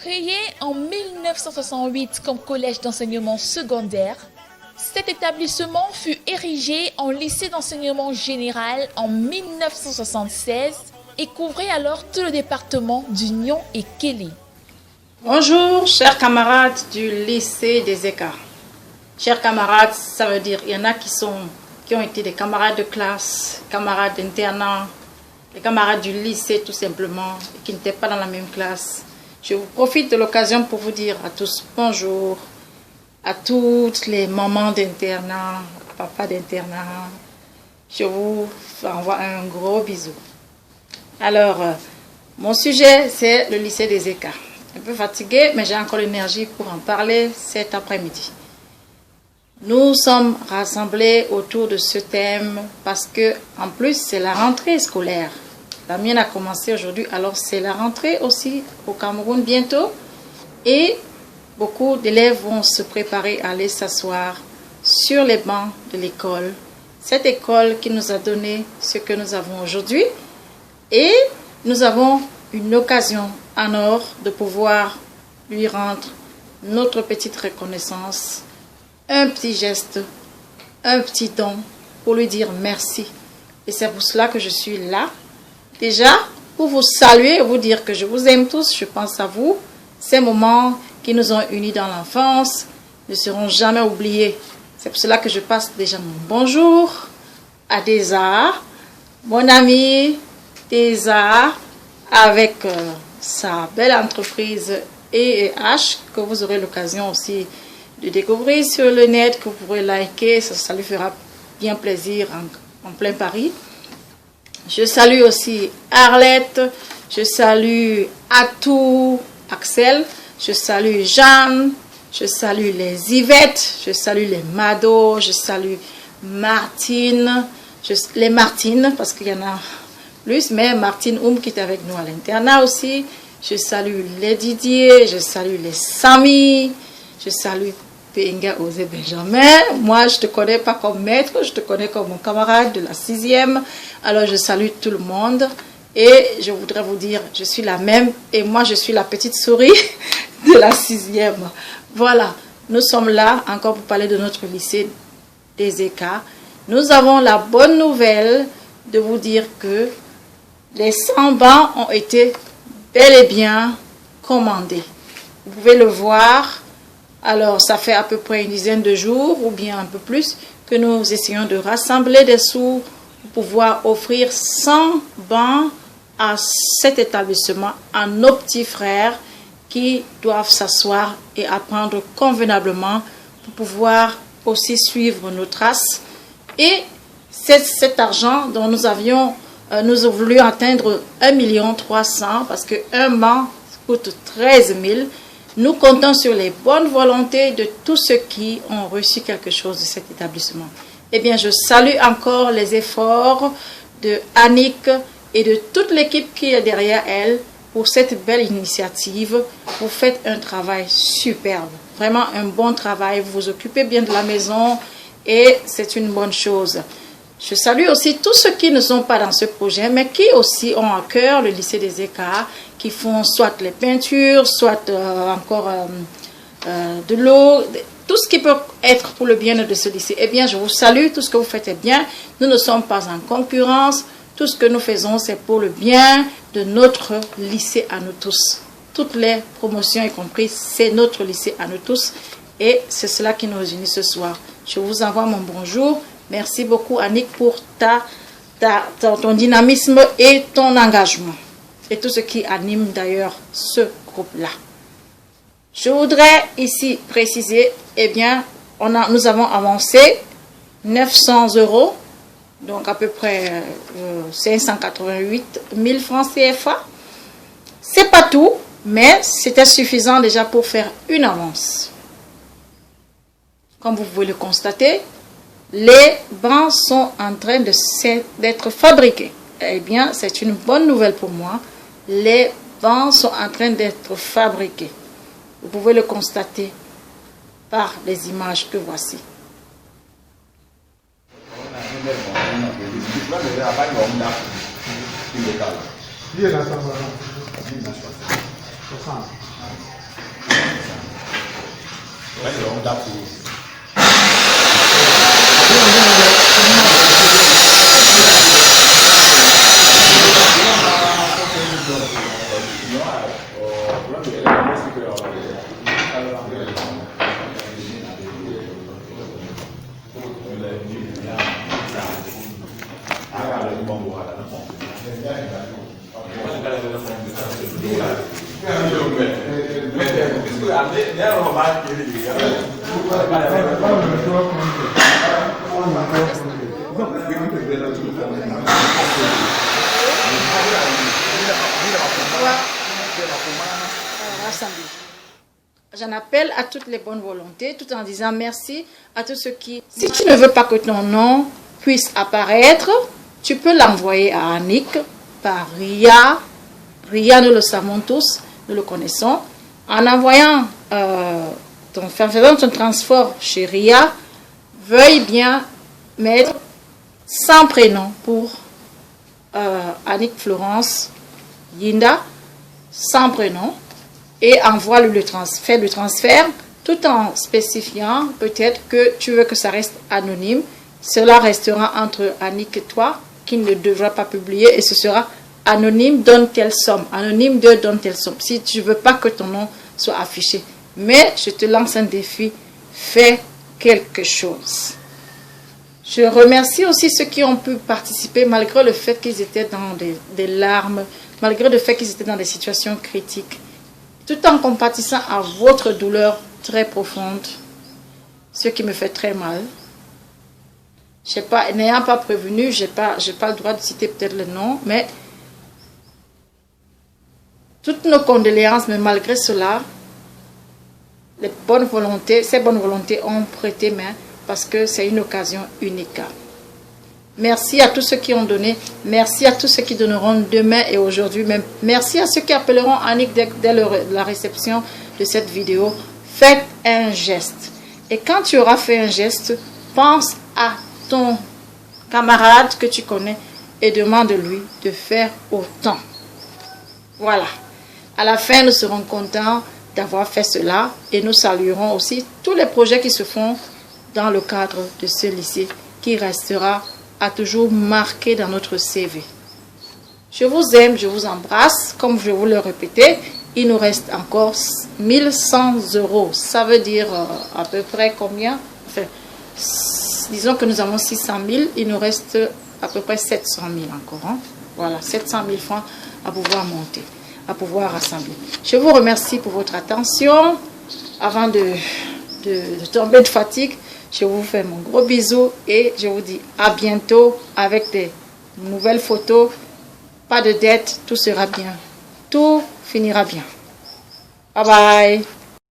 Créé en 1968 comme collège d'enseignement secondaire, cet établissement fut érigé en lycée d'enseignement général en 1976 et couvrait alors tout le département d'Union et Kelly. Bonjour, chers camarades du lycée des Écarts. Chers camarades, ça veut dire il y en a qui ont été des camarades de classe, camarades d'internat, des camarades du lycée tout simplement, et qui n'étaient pas dans la même classe. Je vous profite de l'occasion pour vous dire à tous bonjour, à toutes les mamans d'internat, papas d'internat. Je vous envoie un gros bisou. Alors, mon sujet, c'est le lycée des Écarts. Un peu fatiguée, mais j'ai encore l'énergie pour en parler cet après-midi. Nous sommes rassemblés autour de ce thème parce que, en plus, c'est la rentrée scolaire. La mienne a commencé aujourd'hui, alors c'est la rentrée aussi au Cameroun bientôt. Et beaucoup d'élèves vont se préparer à aller s'asseoir sur les bancs de l'école. Cette école qui nous a donné ce que nous avons aujourd'hui. Et nous avons une occasion en or de pouvoir lui rendre notre petite reconnaissance, un petit geste, un petit don pour lui dire merci. Et c'est pour cela que je suis là. Déjà, pour vous saluer et vous dire que je vous aime tous, je pense à vous. Ces moments qui nous ont unis dans l'enfance ne seront jamais oubliés. C'est pour cela que je passe déjà mon bonjour à Deza, mon ami Deza, avec sa belle entreprise EEH, que vous aurez l'occasion aussi de découvrir sur le net, que vous pourrez liker, ça lui fera bien plaisir en plein Paris. Je salue aussi Arlette, je salue Atou, Axel, je salue Jeanne, je salue les Yvette, je salue les Mado, je salue Martine, les Martines, parce qu'il y en a plus, mais Martine qui est avec nous à l'internat aussi. Je salue les Didier, je salue les Samy, je salue Penga Osé Benjamin. Moi, je ne te connais pas comme maître, je te connais comme mon camarade de la 6e. Alors, je salue tout le monde et je voudrais vous dire, je suis la même et moi, je suis la petite souris de la 6e. Voilà, nous sommes là encore pour parler de notre lycée des Écarts. Nous avons la bonne nouvelle de vous dire que les 100 bancs ont été bel et bien commandés. Vous pouvez le voir. Alors, ça fait à peu près une dizaine de jours ou bien un peu plus que nous essayons de rassembler des sous pour pouvoir offrir 100 bancs à cet établissement, à nos petits frères qui doivent s'asseoir et apprendre convenablement pour pouvoir aussi suivre nos traces. Et cet argent dont nous avons voulu atteindre 1,3 million parce qu'un banc coûte 13 000. Nous comptons sur les bonnes volontés de tous ceux qui ont reçu quelque chose de cet établissement. Eh bien, je salue encore les efforts de Annick et de toute l'équipe qui est derrière elle pour cette belle initiative. Vous faites un travail superbe, vraiment un bon travail. Vous vous occupez bien de la maison et c'est une bonne chose. Je salue aussi tous ceux qui ne sont pas dans ce projet, mais qui aussi ont à cœur le lycée des Écarts, qui font soit les peintures, soit encore de l'eau, tout ce qui peut être pour le bien de ce lycée. Eh bien, je vous salue, tout ce que vous faites est bien. Nous ne sommes pas en concurrence. Tout ce que nous faisons, c'est pour le bien de notre lycée à nous tous. Toutes les promotions y compris, c'est notre lycée à nous tous. Et c'est cela qui nous réunit ce soir. Je vous envoie mon bonjour. Merci beaucoup, Annick, pour ton dynamisme et ton engagement. Et tout ce qui anime d'ailleurs ce groupe-là. Je voudrais ici préciser, eh bien, nous avons avancé 900 €, donc à peu près 588 000 francs CFA. C'est pas tout, mais c'était suffisant déjà pour faire une avance. Comme vous pouvez le constater, les bancs sont en train d'être fabriqués. Eh bien, c'est une bonne nouvelle pour moi. Les bancs sont en train d'être fabriqués. Vous pouvez le constater par les images que voici. J'en appelle à toutes les bonnes volontés tout en disant merci à tous ceux qui... Si tu ne veux pas que ton nom puisse apparaître, tu peux l'envoyer à Annick par RIA. RIA, nous le savons tous, nous le connaissons. En envoyant faisant ton transport chez RIA, veuille bien mettre sans prénom pour Annick Florence Yinda, sans prénom, et envoie le transfert tout en spécifiant peut-être que tu veux que ça reste anonyme. Cela restera entre Annick et toi, qui ne devra pas publier, et ce sera anonyme, donne telle somme, anonyme de donne telle somme, si tu ne veux pas que ton nom soit affiché. Mais je te lance un défi, fais quelque chose. Je remercie aussi ceux qui ont pu participer malgré le fait qu'ils étaient dans des larmes, malgré le fait qu'ils étaient dans des situations critiques, tout en compatissant à votre douleur très profonde, ce qui me fait très mal. N'ayant pas prévenu, je n'ai pas le droit de citer peut-être le nom, mais toutes nos condoléances, mais malgré cela, ces bonnes volontés ont prêté main parce que c'est une occasion unique. Merci à tous ceux qui ont donné, merci à tous ceux qui donneront demain et aujourd'hui même. Merci à ceux qui appelleront Annick dès la réception de cette vidéo. Faites un geste. Et quand tu auras fait un geste, pense à ton camarade que tu connais et demande-lui de faire autant. Voilà. À la fin, nous serons contents d'avoir fait cela et nous saluerons aussi tous les projets qui se font dans le cadre de ce lycée qui restera à toujours marqué dans notre CV. Je vous aime, je vous embrasse. Comme je vous le répétais, il nous reste encore 1100 €. Ça veut dire à peu près combien? Enfin, disons que nous avons 600 000, il nous reste à peu près 700 000 encore. Hein? Voilà, 700 000 francs à pouvoir monter, à pouvoir rassembler. Je vous remercie pour votre attention. Avant de tomber de fatigue, je vous fais mon gros bisou et je vous dis à bientôt avec des nouvelles photos. Pas de dette, tout sera bien. Tout finira bien. Bye bye.